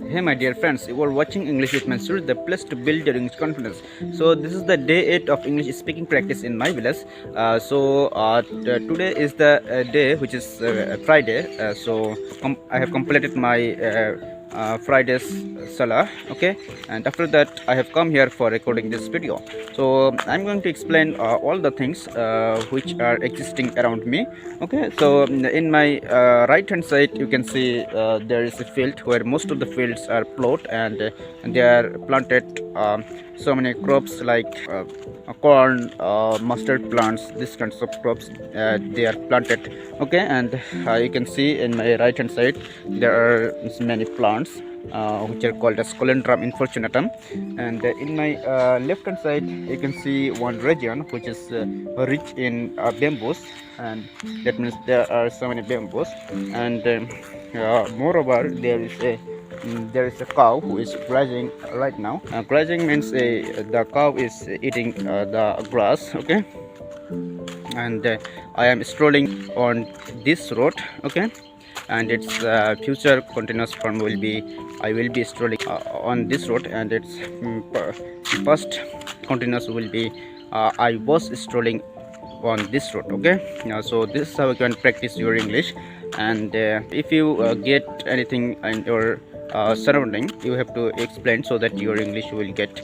Hey my dear friends, you are watching English with Mansur, the place to build your English confidence. So this is the day 8 of English speaking practice in my village. Today is the day which is Friday. I have completed my Friday's Salah. Okay, and after that I have come here for recording this video. So I'm going to explain all the things which are existing around me. Okay, so in my right hand side you can see there is a field where most of the fields are plowed, and they are planted so many crops like corn, mustard plants, these kinds of crops. They are planted. Okay, and you can see in my right hand side there are many plants which are called as Colendrum infortunatum, and in my left hand side you can see one region which is rich in bamboos, and that means there are so many bamboos. And moreover there is a cow who is grazing right now. Grazing means the cow is eating the grass. Okay, and I am strolling on this road. Okay, and its future continuous form will be I will be strolling on this road, and its first continuous will be I was strolling on this road. Okay, so this is how you can practice your English. And if you get anything in your surrounding, you have to explain so that your English will get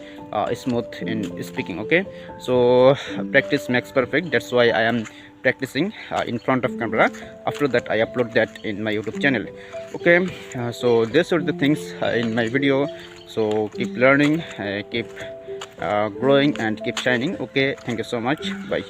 smooth in speaking. Okay, so practice makes perfect. That's why I am practicing in front of camera. After that I upload that in my YouTube channel. Okay, so these are the things in my video. So keep learning, keep growing, and keep shining. Okay, thank you so much. Bye.